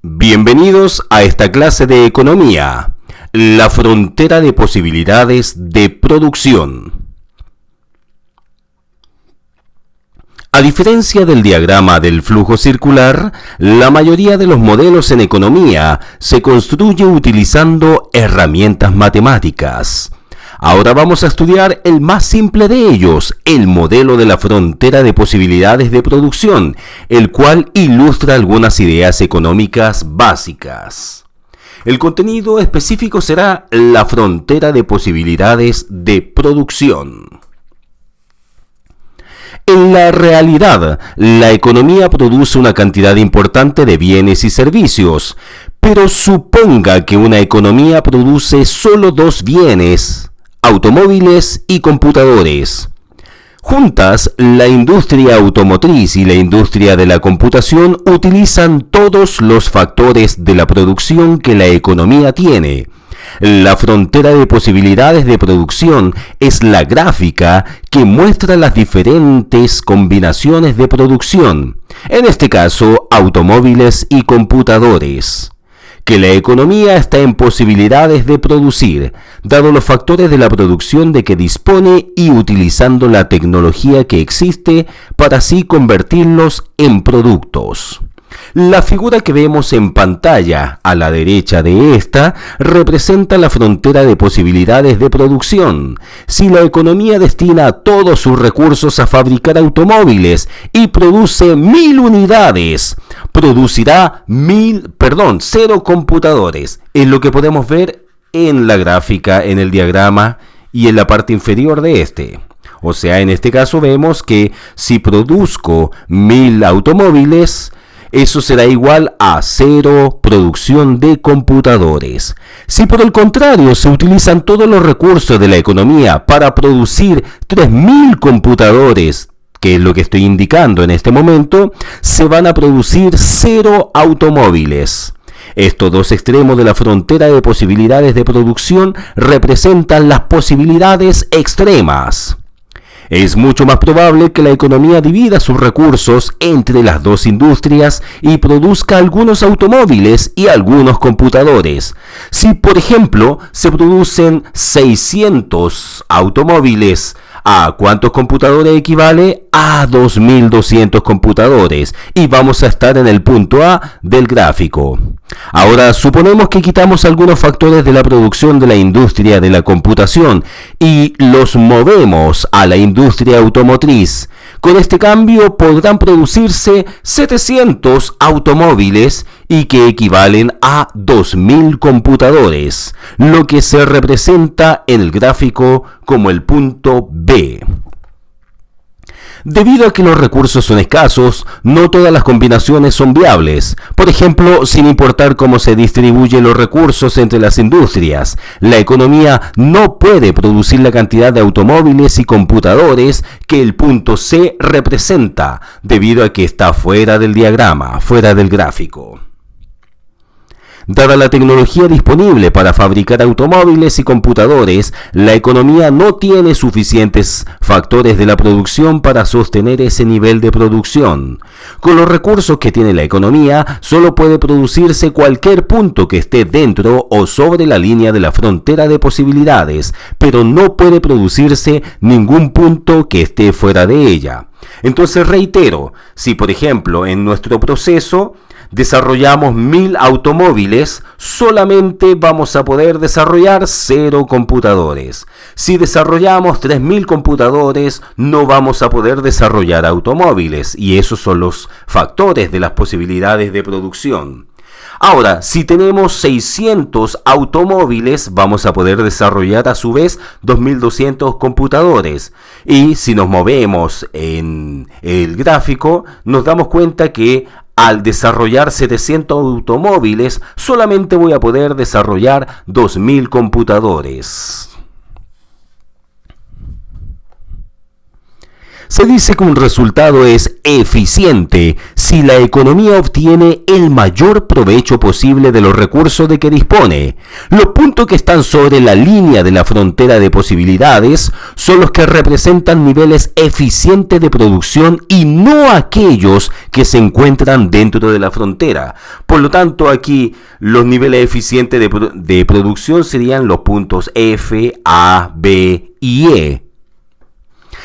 Bienvenidos a esta clase de economía, la frontera de posibilidades de producción. A diferencia del diagrama del flujo circular, la mayoría de los modelos en economía se construye utilizando herramientas matemáticas. Ahora vamos a estudiar el más simple de ellos, el modelo de la frontera de posibilidades de producción, el cual ilustra algunas ideas económicas básicas. El contenido específico será la frontera de posibilidades de producción. En la realidad, la economía produce una cantidad importante de bienes y servicios, pero suponga que una economía produce solo dos bienes: automóviles y computadores. Juntas, la industria automotriz y la industria de la computación utilizan todos los factores de la producción que la economía tiene. La frontera de posibilidades de producción es la gráfica que muestra las diferentes combinaciones de producción, en este caso, automóviles y computadores. Que la economía está en posibilidades de producir, dado los factores de la producción de que dispone y utilizando la tecnología que existe para así convertirlos en productos. La figura que vemos en pantalla a la derecha de esta representa la frontera de posibilidades de producción. Si la economía destina todos sus recursos a fabricar automóviles y produce 1000 unidades, producirá 0 computadores. Es lo que podemos ver en la gráfica, en el diagrama y en la parte inferior de este. O sea, en este caso vemos que si produzco 1000 automóviles, eso será igual a 0 producción de computadores. Si por el contrario se utilizan todos los recursos de la economía para producir 3000 computadores, que es lo que estoy indicando en este momento, se van a producir 0 automóviles. Estos dos extremos de la frontera de posibilidades de producción representan las posibilidades extremas. Es mucho más probable que la economía divida sus recursos entre las dos industrias y produzca algunos automóviles y algunos computadores. Si, por ejemplo, se producen 600 automóviles, ¿a cuántos computadores equivale? A 2200 computadores. Y vamos a estar en el punto A del gráfico. Ahora, suponemos que quitamos algunos factores de la producción de la industria de la computación y los movemos a la industria automotriz. Con este cambio podrán producirse 700 automóviles y que equivalen a 2000 computadores, lo que se representa en el gráfico como el punto B. Debido a que los recursos son escasos, no todas las combinaciones son viables. Por ejemplo, sin importar cómo se distribuyen los recursos entre las industrias, la economía no puede producir la cantidad de automóviles y computadores que el punto C representa, debido a que está fuera del diagrama, fuera del gráfico. Dada la tecnología disponible para fabricar automóviles y computadores, la economía no tiene suficientes factores de la producción para sostener ese nivel de producción. Con los recursos que tiene la economía, solo puede producirse cualquier punto que esté dentro o sobre la línea de la frontera de posibilidades, pero no puede producirse ningún punto que esté fuera de ella. Entonces reitero, si por ejemplo en nuestro proceso desarrollamos 1000 automóviles, solamente vamos a poder desarrollar 0 computadores. Si desarrollamos 3000 computadores, no vamos a poder desarrollar automóviles, y esos son los factores de las posibilidades de producción. Ahora, si tenemos 600 automóviles, vamos a poder desarrollar a su vez 2200 computadores. Y si nos movemos en el gráfico, nos damos cuenta que al desarrollar 700 automóviles, solamente voy a poder desarrollar 2000 computadores. Se dice que un resultado es eficiente si la economía obtiene el mayor provecho posible de los recursos de que dispone. Los puntos que están sobre la línea de la frontera de posibilidades son los que representan niveles eficientes de producción y no aquellos que se encuentran dentro de la frontera. Por lo tanto, aquí los niveles eficientes de producción serían los puntos F, A, B y E.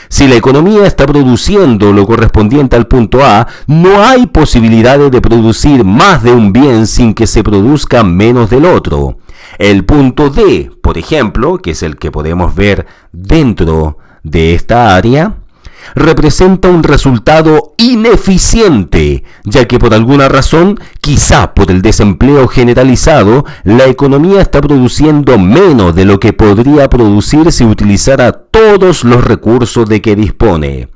Si la economía está produciendo lo correspondiente al punto A, no hay posibilidades de producir más de un bien sin que se produzca menos del otro. El punto D, por ejemplo, que es el que podemos ver dentro de esta área, representa un resultado ineficiente, ya que por alguna razón, quizá por el desempleo generalizado, la economía está produciendo menos de lo que podría producir si utilizara todos los recursos de que dispone.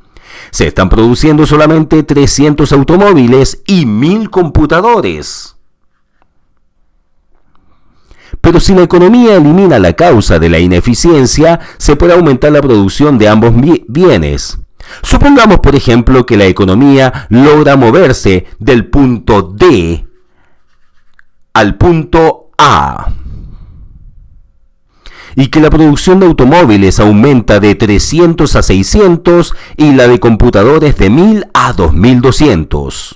Se están produciendo solamente 300 automóviles y 1000 computadores. Pero si la economía elimina la causa de la ineficiencia, se puede aumentar la producción de ambos bienes. Supongamos, por ejemplo, que la economía logra moverse del punto D al punto A y que la producción de automóviles aumenta de 300 a 600 y la de computadores de 1000 a 2200.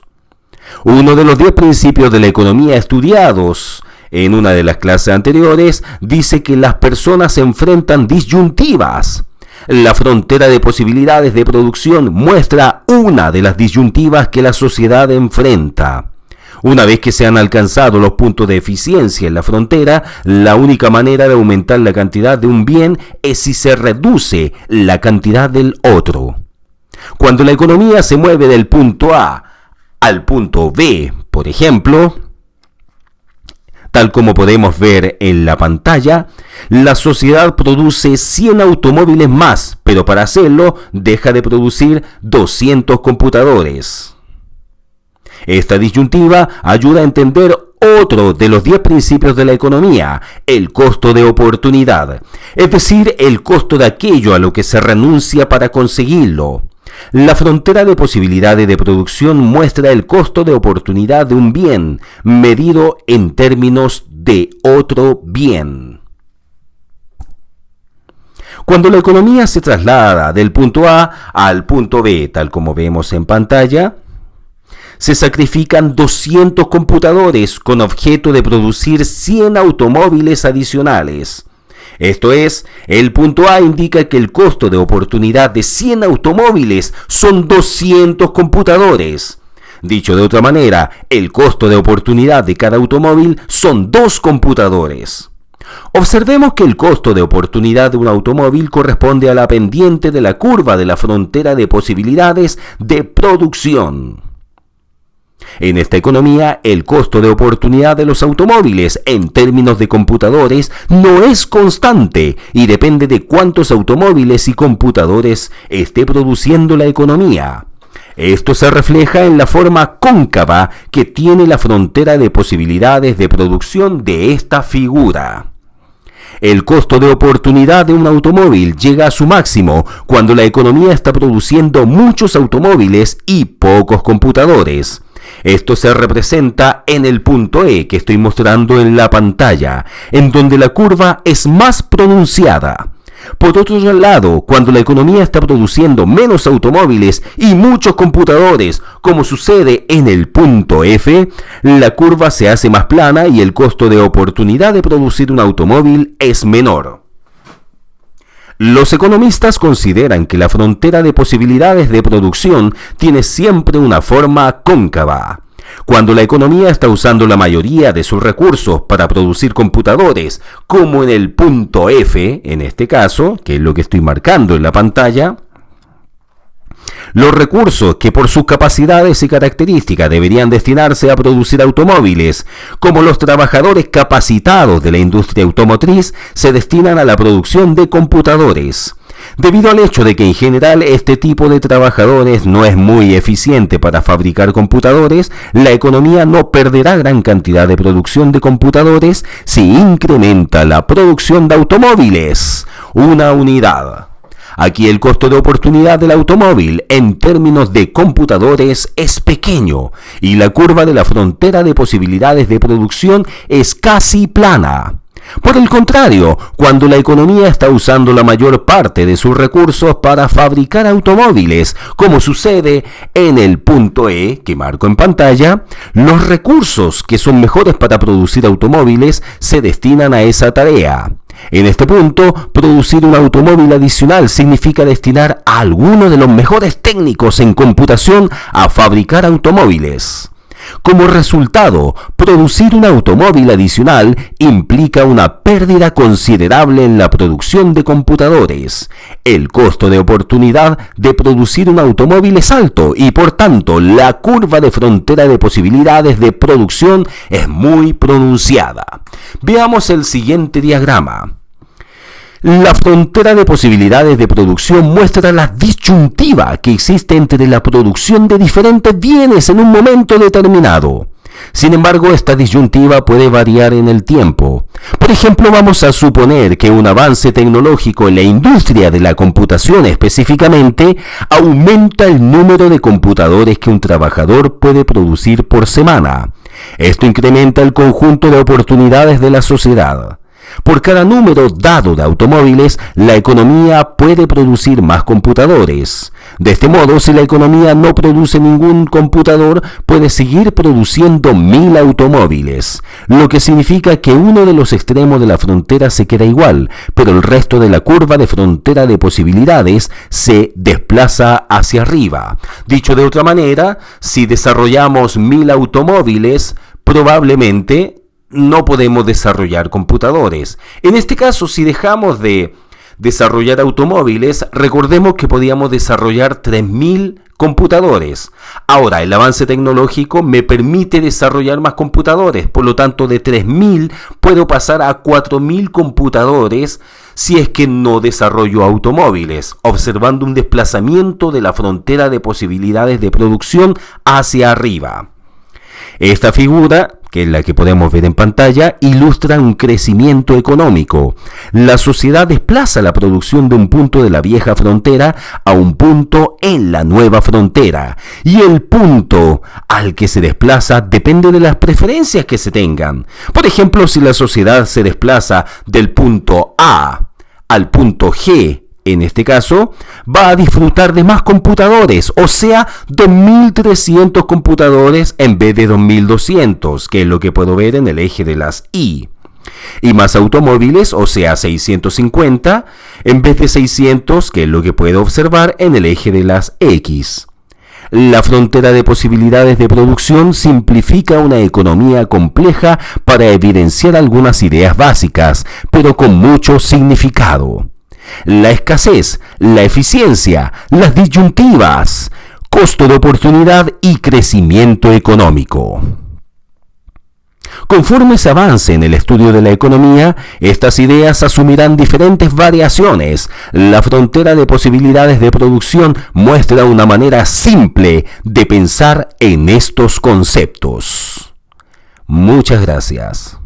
Uno de los 10 principios de la economía estudiados en una de las clases anteriores dice que las personas se enfrentan disyuntivas. La frontera de posibilidades de producción muestra una de las disyuntivas que la sociedad enfrenta. Una vez que se han alcanzado los puntos de eficiencia en la frontera, la única manera de aumentar la cantidad de un bien es si se reduce la cantidad del otro. Cuando la economía se mueve del punto A al punto B, por ejemplo, tal como podemos ver en la pantalla, la sociedad produce 100 automóviles más, pero para hacerlo deja de producir 200 computadores. Esta disyuntiva ayuda a entender otro de los 10 principios de la economía, el costo de oportunidad, es decir, el costo de aquello a lo que se renuncia para conseguirlo. La frontera de posibilidades de producción muestra el costo de oportunidad de un bien, medido en términos de otro bien. Cuando la economía se traslada del punto A al punto B, tal como vemos en pantalla, se sacrifican 200 computadores con objeto de producir 100 automóviles adicionales. Esto es, el punto A indica que el costo de oportunidad de 100 automóviles son 200 computadores. Dicho de otra manera, el costo de oportunidad de cada automóvil son 2 computadores. Observemos que el costo de oportunidad de un automóvil corresponde a la pendiente de la curva de la frontera de posibilidades de producción. En esta economía, el costo de oportunidad de los automóviles en términos de computadores no es constante y depende de cuántos automóviles y computadores esté produciendo la economía. Esto se refleja en la forma cóncava que tiene la frontera de posibilidades de producción de esta figura. El costo de oportunidad de un automóvil llega a su máximo cuando la economía está produciendo muchos automóviles y pocos computadores. Esto se representa en el punto E que estoy mostrando en la pantalla, en donde la curva es más pronunciada. Por otro lado, cuando la economía está produciendo menos automóviles y muchos computadores, como sucede en el punto F, la curva se hace más plana y el costo de oportunidad de producir un automóvil es menor. Los economistas consideran que la frontera de posibilidades de producción tiene siempre una forma cóncava. Cuando la economía está usando la mayoría de sus recursos para producir computadores, como en el punto F, en este caso, que es lo que estoy marcando en la pantalla, los recursos que por sus capacidades y características deberían destinarse a producir automóviles, como los trabajadores capacitados de la industria automotriz, se destinan a la producción de computadores. Debido al hecho de que en general este tipo de trabajadores no es muy eficiente para fabricar computadores, la economía no perderá gran cantidad de producción de computadores si incrementa la producción de automóviles, una unidad. Aquí el costo de oportunidad del automóvil en términos de computadores es pequeño y la curva de la frontera de posibilidades de producción es casi plana. Por el contrario, cuando la economía está usando la mayor parte de sus recursos para fabricar automóviles, como sucede en el punto E que marco en pantalla, los recursos que son mejores para producir automóviles se destinan a esa tarea. En este punto, producir un automóvil adicional significa destinar a alguno de los mejores técnicos en computación a fabricar automóviles. Como resultado, producir un automóvil adicional implica una pérdida considerable en la producción de computadores. El costo de oportunidad de producir un automóvil es alto y por tanto la curva de frontera de posibilidades de producción es muy pronunciada. Veamos el siguiente diagrama. La frontera de posibilidades de producción muestra la disyuntiva que existe entre la producción de diferentes bienes en un momento determinado. Sin embargo, esta disyuntiva puede variar en el tiempo. Por ejemplo, vamos a suponer que un avance tecnológico en la industria de la computación específicamente aumenta el número de computadores que un trabajador puede producir por semana. Esto incrementa el conjunto de oportunidades de la sociedad. Por cada número dado de automóviles, la economía puede producir más computadores. De este modo, si la economía no produce ningún computador, puede seguir produciendo 1000 automóviles, lo que significa que uno de los extremos de la frontera se queda igual, pero el resto de la curva de frontera de posibilidades se desplaza hacia arriba. Dicho de otra manera, si desarrollamos 1000 automóviles, probablemente no podemos desarrollar computadores. En este caso, si dejamos de desarrollar automóviles, recordemos que podíamos desarrollar 3000 computadores. Ahora, el avance tecnológico me permite desarrollar más computadores, por lo tanto de 3000 puedo pasar a 4000 computadores si es que no desarrollo automóviles, observando un desplazamiento de la frontera de posibilidades de producción hacia arriba. Esta figura, que es la que podemos ver en pantalla, ilustra un crecimiento económico. La sociedad desplaza la producción de un punto de la vieja frontera a un punto en la nueva frontera. Y el punto al que se desplaza depende de las preferencias que se tengan. Por ejemplo, si la sociedad se desplaza del punto A al punto G, en este caso, va a disfrutar de más computadores, o sea, 2300 computadores en vez de 2200, que es lo que puedo ver en el eje de las Y. Y más automóviles, o sea, 650, en vez de 600, que es lo que puedo observar en el eje de las X. La frontera de posibilidades de producción simplifica una economía compleja para evidenciar algunas ideas básicas, pero con mucho significado. La escasez, la eficiencia, las disyuntivas, costo de oportunidad y crecimiento económico. Conforme se avance en el estudio de la economía, estas ideas asumirán diferentes variaciones. La frontera de posibilidades de producción muestra una manera simple de pensar en estos conceptos. Muchas gracias.